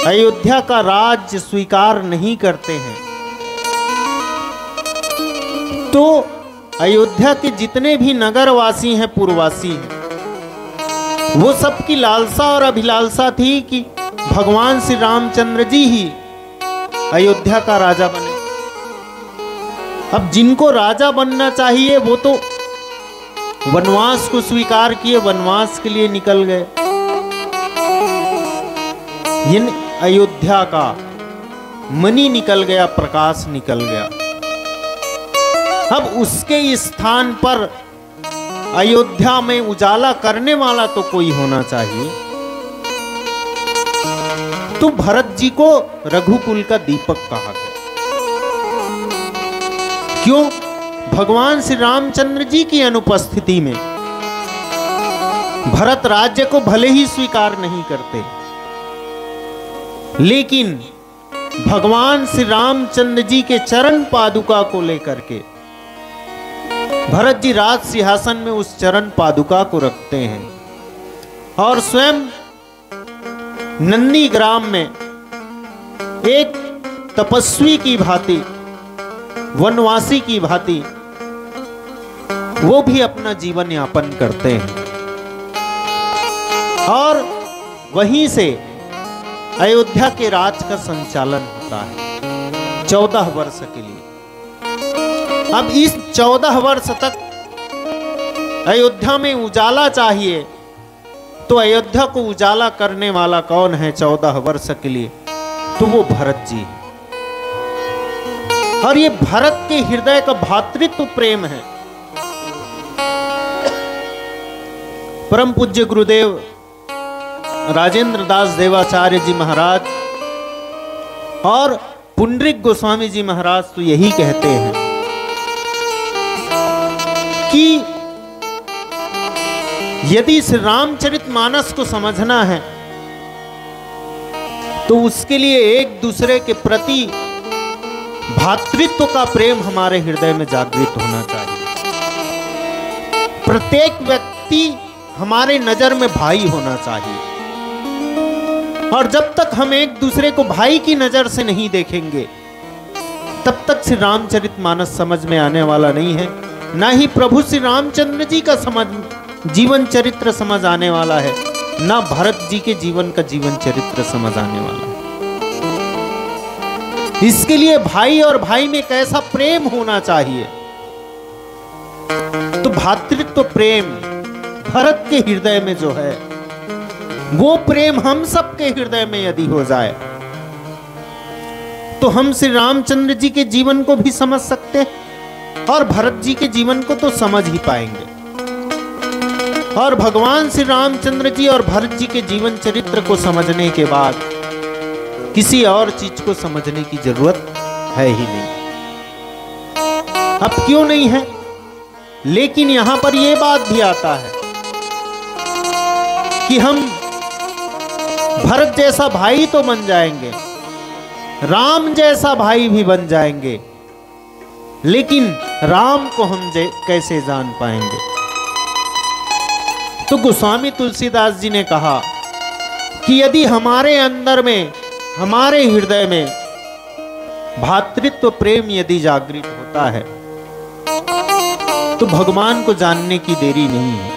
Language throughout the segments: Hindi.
अयोध्या का राज्य स्वीकार नहीं करते हैं, तो अयोध्या के जितने भी नगरवासी हैं, पुरवासी हैं, वो सबकी लालसा और अभिलाषा थी कि भगवान श्री रामचंद्र जी ही अयोध्या का राजा बने। अब जिनको राजा बनना चाहिए वो तो वनवास को स्वीकार किए, वनवास के लिए निकल गए। इन अयोध्या का मणि निकल गया, प्रकाश निकल गया। अब उसके स्थान पर अयोध्या में उजाला करने वाला तो कोई होना चाहिए। तो भरत जी को रघुकुल का दीपक कहा गया। क्यों? भगवान श्री रामचंद्र जी की अनुपस्थिति में भरत राज्य को भले ही स्वीकार नहीं करते, लेकिन भगवान श्री रामचंद्र जी के चरण पादुका को लेकर के भरत जी राज सिंहासन में उस चरण पादुका को रखते हैं और स्वयं नंदी ग्राम में एक तपस्वी की भांति, वनवासी की भांति वो भी अपना जीवन यापन करते हैं और वहीं से अयोध्या के राज का संचालन होता है 14 वर्ष के लिए। अब इस 14 वर्ष तक अयोध्या में उजाला चाहिए, तो अयोध्या को उजाला करने वाला कौन है 14 वर्ष के लिए? तो वो भरत जी है। और ये भरत के हृदय का भातृत्व प्रेम है। परम पूज्य गुरुदेव राजेंद्र दास देवाचार्य जी महाराज और पुंडरीक गोस्वामी जी महाराज तो यही कहते हैं कि यदि श्री रामचरितमानस को समझना है तो उसके लिए एक दूसरे के प्रति भातृत्व का प्रेम हमारे हृदय में जागृत होना चाहिए। प्रत्येक व्यक्ति हमारे नजर में भाई होना चाहिए, और जब तक हम एक दूसरे को भाई की नजर से नहीं देखेंगे तब तक श्री रामचरितमानस समझ में आने वाला नहीं है, ना ही प्रभु श्री रामचंद्र जी का जीवन चरित्र समझ आने वाला है, ना भरत जी के जीवन का जीवन चरित्र समझ आने वाला है। इसके लिए भाई और भाई में कैसा प्रेम होना चाहिए? तो भातृत्व प्रेम भरत के हृदय में जो है, वो प्रेम हम सबके हृदय में यदि हो जाए तो हम श्री रामचंद्र जी के जीवन को भी समझ सकते हैं और भरत जी के जीवन को तो समझ ही पाएंगे। और भगवान श्री रामचंद्र जी और भरत जी के जीवन चरित्र को समझने के बाद किसी और चीज को समझने की जरूरत है ही नहीं। अब क्यों नहीं है? लेकिन यहां पर यह बात भी आता है कि हम भरत जैसा भाई तो बन जाएंगे, राम जैसा भाई भी बन जाएंगे, लेकिन राम को हम कैसे जान पाएंगे? तो गोस्वामी तुलसीदास जी ने कहा कि यदि हमारे अंदर में, हमारे हृदय में भातृत्व प्रेम यदि जागृत होता है तो भगवान को जानने की देरी नहीं है।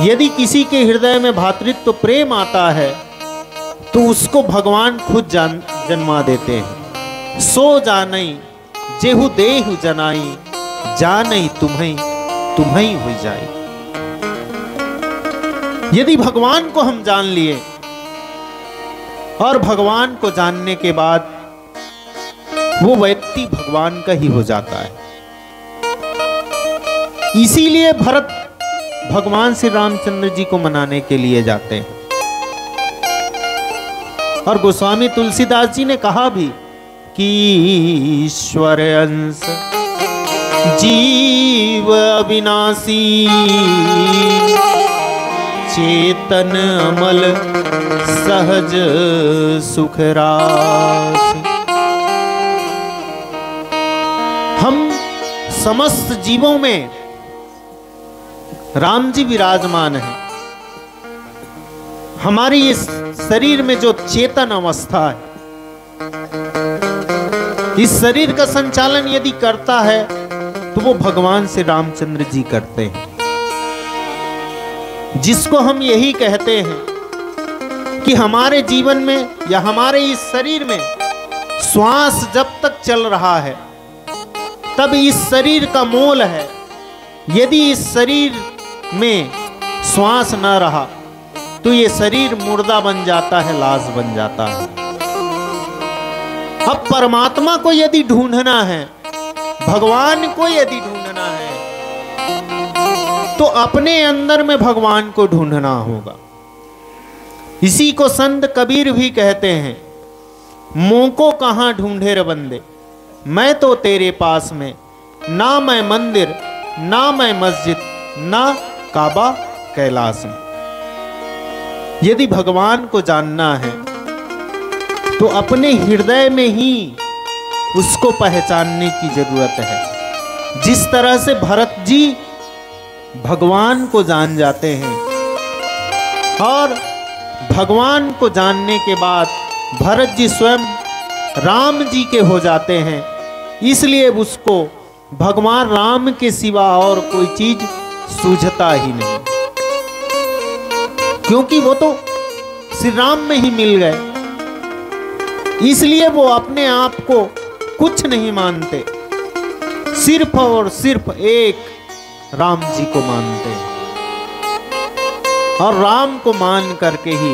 यदि किसी के हृदय में भातृत्व प्रेम आता है तो उसको भगवान खुद जन्मा देते हैं। सो जानई जेहु देहु जनाई, जानई तुम्हें हो जाए। यदि भगवान को हम जान लिए और भगवान को जानने के बाद वो व्यक्ति भगवान का ही हो जाता है। इसीलिए भरत भगवान श्री रामचंद्र जी को मनाने के लिए जाते हैं। और गोस्वामी तुलसीदास जी ने कहा भी कि ईश्वर अंश जीव अविनाशी, चेतन अमल सहज सुख राशि। हम समस्त जीवों में राम जी विराजमान हैं। हमारी इस शरीर में जो चेतन अवस्था है, इस शरीर का संचालन यदि करता है तो वो भगवान श्री रामचंद्र जी करते हैं, जिसको हम यही कहते हैं कि हमारे जीवन में या हमारे इस शरीर में श्वास जब तक चल रहा है तब इस शरीर का मोल है। यदि इस शरीर में श्वास न रहा तो ये शरीर मुर्दा बन जाता है, लाश बन जाता है। अब परमात्मा को यदि ढूंढना है, भगवान को यदि ढूंढना है, तो अपने अंदर में भगवान को ढूंढना होगा। इसी को संत कबीर भी कहते हैं, मों को कहां ढूंढे रे बंदे, मैं तो तेरे पास में, ना मैं मंदिर ना मैं मस्जिद ना काबा कैलाश में। यदि भगवान को जानना है तो अपने हृदय में ही उसको पहचानने की जरूरत है। जिस तरह से भरत जी भगवान को जान जाते हैं और भगवान को जानने के बाद भरत जी स्वयं राम जी के हो जाते हैं, इसलिए उसको भगवान राम के सिवा और कोई चीज सूझता ही नहीं, क्योंकि वो तो श्री राम में ही मिल गए। इसलिए वो अपने आप को कुछ नहीं मानते, सिर्फ और सिर्फ एक राम जी को मानते हैं और राम को मान करके ही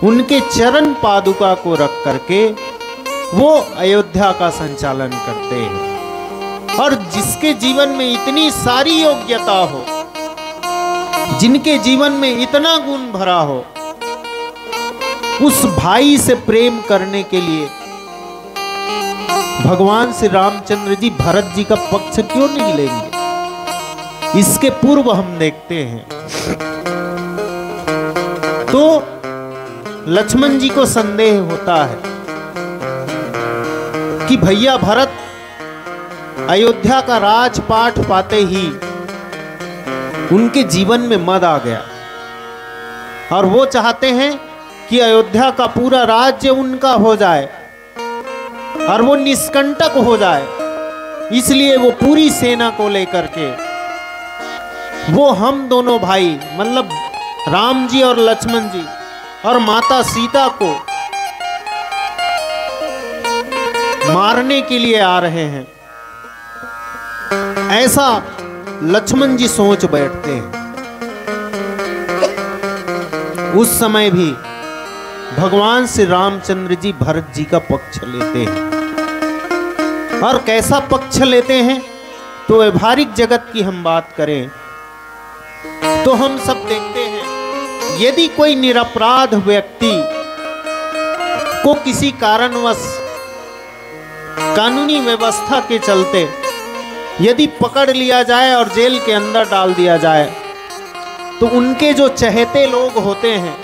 उनके चरण पादुका को रख करके वो अयोध्या का संचालन करते हैं। और जिसके जीवन में इतनी सारी योग्यता हो, जिनके जीवन में इतना गुण भरा हो, उस भाई से प्रेम करने के लिए भगवान श्री रामचंद्र जी भरत जी का पक्ष क्यों नहीं लेंगे। इसके पूर्व हम देखते हैं तो लक्ष्मण जी को संदेह होता है कि भैया भरत अयोध्या का राजपाट पाते ही उनके जीवन में मद आ गया और वो चाहते हैं कि अयोध्या का पूरा राज्य उनका हो जाए और वो निष्कंटक हो जाए। इसलिए वो पूरी सेना को लेकर के वो हम दोनों भाई मतलब राम जी और लक्ष्मण जी और माता सीता को मारने के लिए आ रहे हैं, ऐसा लक्ष्मण जी सोच बैठते हैं। उस समय भी भगवान श्री रामचंद्र जी भरत जी का पक्ष लेते हैं। और कैसा पक्ष लेते हैं तो व्यवहारिक जगत की हम बात करें तो हम सब देखते हैं, यदि कोई निरपराध व्यक्ति को किसी कारणवश कानूनी व्यवस्था के चलते यदि पकड़ लिया जाए और जेल के अंदर डाल दिया जाए तो उनके जो चहेते लोग होते हैं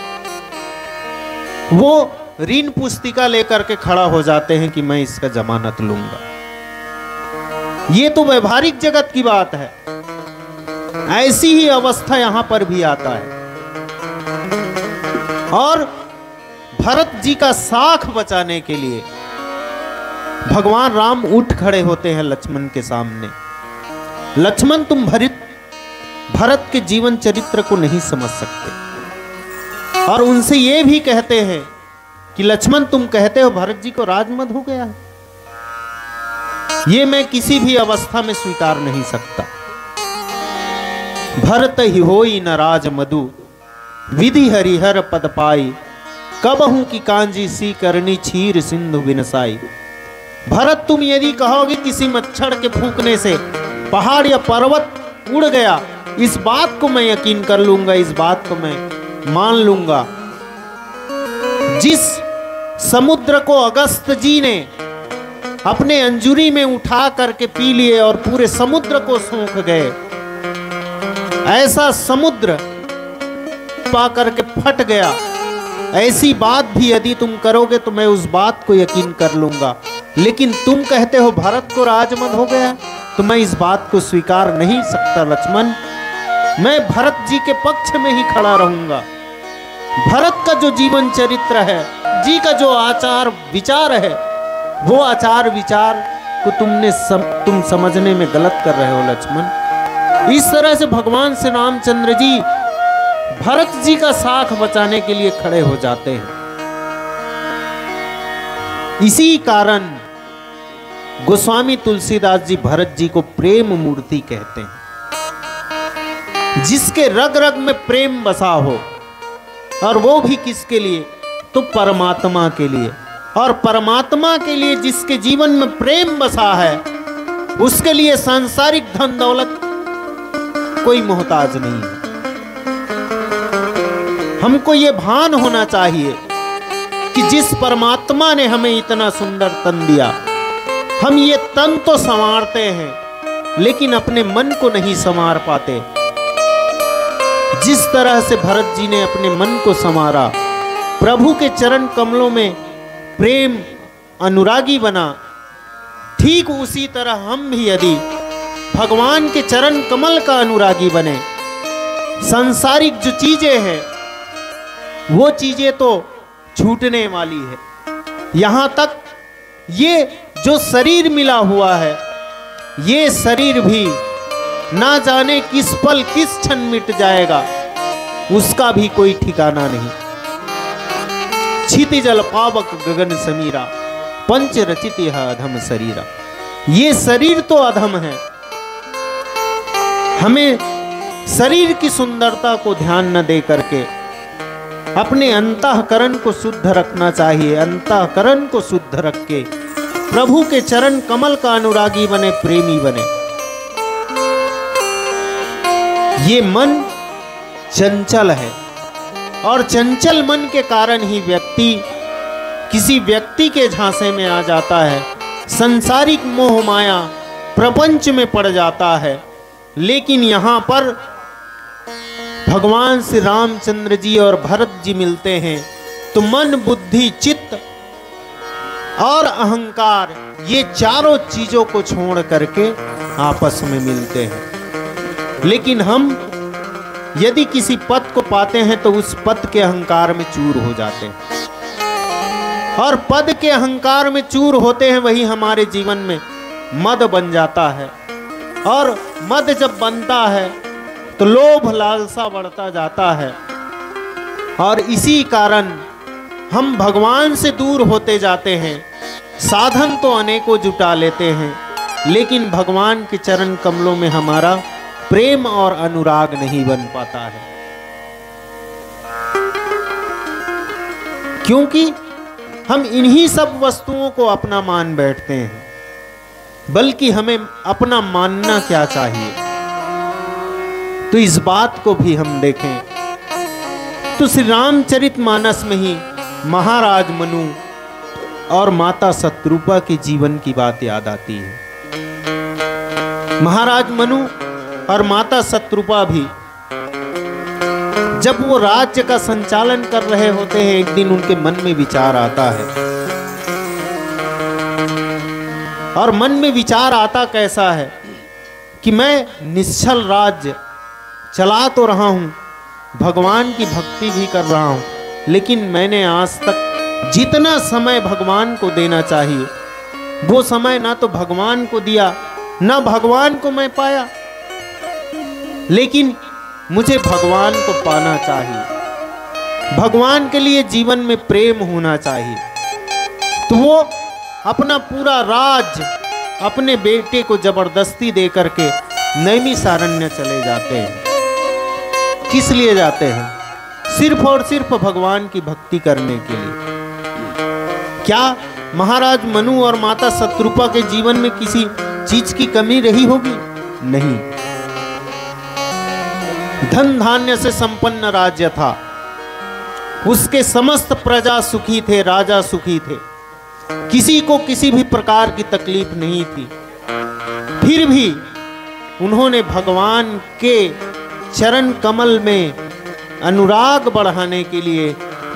वो ऋण पुस्तिका लेकर के खड़ा हो जाते हैं कि मैं इसका जमानत लूंगा। ये तो व्यवहारिक जगत की बात है। ऐसी ही अवस्था यहां पर भी आता है और भरत जी का साख बचाने के लिए भगवान राम उठ खड़े होते हैं लक्ष्मण के सामने। लक्ष्मण तुम भरत के जीवन चरित्र को नहीं समझ सकते और उनसे ये भी कहते हैं कि लक्ष्मण तुम कहते हो भरत जी को राजमद हो गया है, ये मैं किसी भी अवस्था में स्वीकार नहीं सकता। भरत ही होई न राज मधु विधि हरिहर पद पाई, कबहू की कांजी सी करनी क्षीर सिंधु बिनसाई। भरत तुम यदि कहोगे किसी मच्छर के फूंकने से पहाड़ या पर्वत उड़ गया, इस बात को मैं यकीन कर लूंगा, इस बात को मैं मान लूंगा। जिस समुद्र को अगस्त जी ने अपने अंजुरी में उठा करके पी लिए और पूरे समुद्र को सूख गए, ऐसा समुद्र पा करके फट गया, ऐसी बात भी यदि तुम करोगे तो मैं उस बात को यकीन कर लूंगा। लेकिन तुम कहते हो भरत को राजमद हो गया, तो मैं इस बात को स्वीकार नहीं सकता लक्ष्मण। मैं भरत जी के पक्ष में ही खड़ा रहूंगा भरत का जो जीवन चरित्र है, जी का जो आचार विचार है, वो आचार विचार को तुम समझने में गलत कर रहे हो लक्ष्मण। इस तरह से भगवान श्री रामचंद्र जी भरत जी का साख बचाने के लिए खड़े हो जाते हैं। इसी कारण गोस्वामी तुलसीदास जी भरत जी को प्रेम मूर्ति कहते हैं, जिसके रग रग में प्रेम बसा हो, और वो भी किसके लिए? तो परमात्मा के लिए। और परमात्मा के लिए जिसके जीवन में प्रेम बसा है, उसके लिए सांसारिक धन दौलत कोई मोहताज नहीं है। हमको ये भान होना चाहिए कि जिस परमात्मा ने हमें इतना सुंदर तन दिया, हम ये तन तो संवारते हैं लेकिन अपने मन को नहीं संवार पाते। जिस तरह से भरत जी ने अपने मन को संवारा, प्रभु के चरण कमलों में प्रेम अनुरागी बना, ठीक उसी तरह हम भी यदि भगवान के चरण कमल का अनुरागी बने, सांसारिक जो चीजें हैं वो चीजें तो छूटने वाली है। यहां तक ये जो शरीर मिला हुआ है, ये शरीर भी ना जाने किस पल किस क्षण मिट जाएगा, उसका भी कोई ठिकाना नहीं। क्षिति जल पावक गगन समीरा, पंच रचित यह अधम शरीरा। ये शरीर तो अधम है। हमें शरीर की सुंदरता को ध्यान न दे करके अपने अंतःकरण को शुद्ध रखना चाहिए। अंतःकरण को शुद्ध रख के प्रभु के चरण कमल का अनुरागी बने, प्रेमी बने। ये मन चंचल है, और चंचल मन के कारण ही व्यक्ति किसी व्यक्ति के झांसे में आ जाता है, संसारिक मोह माया प्रपंच में पड़ जाता है। लेकिन यहाँ पर भगवान श्री रामचंद्र जी और भरत जी मिलते हैं तो मन, बुद्धि, चित्त और अहंकार, ये चारों चीजों को छोड़ करके आपस में मिलते हैं। लेकिन हम यदि किसी पद को पाते हैं तो उस पद के अहंकार में चूर हो जाते हैं, और पद के अहंकार में चूर होते हैं, वही हमारे जीवन में मद बन जाता है। और मद जब बनता है तो लोभ लालसा बढ़ता जाता है, और इसी कारण हम भगवान से दूर होते जाते हैं। साधन तो अनेकों जुटा लेते हैं, लेकिन भगवान के चरण कमलों में हमारा प्रेम और अनुराग नहीं बन पाता है, क्योंकि हम इन्हीं सब वस्तुओं को अपना मान बैठते हैं। बल्कि हमें अपना मानना क्या चाहिए, तो इस बात को भी हम देखें तो श्री रामचरितमानस में ही महाराज मनु और माता शत्रुपा के जीवन की बात याद आती है। महाराज मनु और माता शत्रुपा भी जब वो राज्य का संचालन कर रहे होते हैं, एक दिन उनके मन में विचार आता है। और मन में विचार आता कैसा है कि मैं निश्चल राज्य चला तो रहा हूं, भगवान की भक्ति भी कर रहा हूं, लेकिन मैंने आज तक जितना समय भगवान को देना चाहिए वो समय ना तो भगवान को दिया, ना भगवान को मैं पाया। लेकिन मुझे भगवान को पाना चाहिए, भगवान के लिए जीवन में प्रेम होना चाहिए। तो वो अपना पूरा राज अपने बेटे को जबरदस्ती दे करके नैमिषारण्य चले जाते हैं। किस लिए जाते हैं? सिर्फ और सिर्फ भगवान की भक्ति करने के लिए। क्या महाराज मनु और माता शत्रुपा के जीवन में किसी चीज की कमी रही होगी? नहीं। धन धान्य से संपन्न राज्य था, उसके समस्त प्रजा सुखी थे, राजा सुखी थे, किसी को किसी भी प्रकार की तकलीफ नहीं थी। फिर भी उन्होंने भगवान के चरण कमल में अनुराग बढ़ाने के लिए,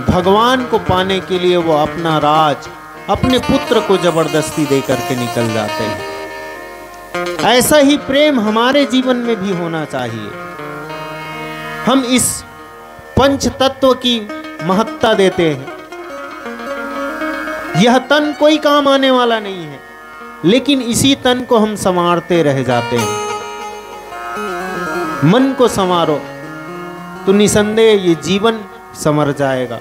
भगवान को पाने के लिए वो अपना राज अपने पुत्र को जबरदस्ती दे करके निकल जाते हैं। ऐसा ही प्रेम हमारे जीवन में भी होना चाहिए। हम इस पंच तत्व की महत्ता देते हैं। यह तन कोई काम आने वाला नहीं है, लेकिन इसी तन को हम संवारते रह जाते हैं। मन को संवारो तो निसंदेह ये जीवन संवर जाएगा।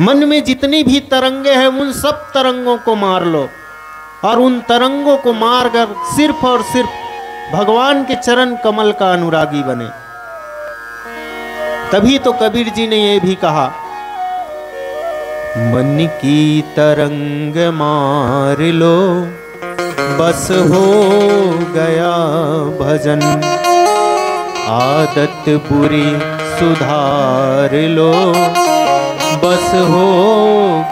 मन में जितनी भी तरंगे हैं उन सब तरंगों को मार लो, और उन तरंगों को मारकर सिर्फ और सिर्फ भगवान के चरण कमल का अनुरागी बने। तभी तो कबीर जी ने यह भी कहा, मन की तरंग मार लो बस हो गया भजन, आदत बुरी सुधार लो बस हो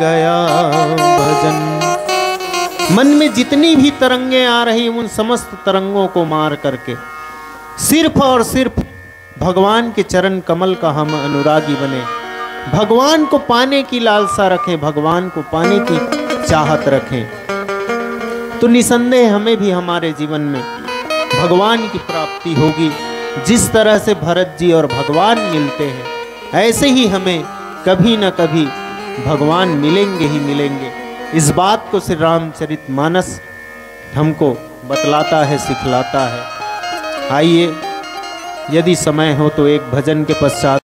गया भजन। मन में जितनी भी तरंगे आ रही उन समस्त तरंगों को मार करके सिर्फ और सिर्फ भगवान के चरण कमल का हम अनुरागी बने। भगवान को पाने की लालसा रखें, भगवान को पाने की चाहत रखें, तो निसंदेह हमें भी हमारे जीवन में भगवान की प्राप्ति होगी। जिस तरह से भरत जी और भगवान मिलते हैं, ऐसे ही हमें कभी न कभी भगवान मिलेंगे ही मिलेंगे। इस बात को श्री रामचरितमानस हमको बतलाता है, सिखलाता है। आइए, यदि समय हो तो एक भजन के पश्चात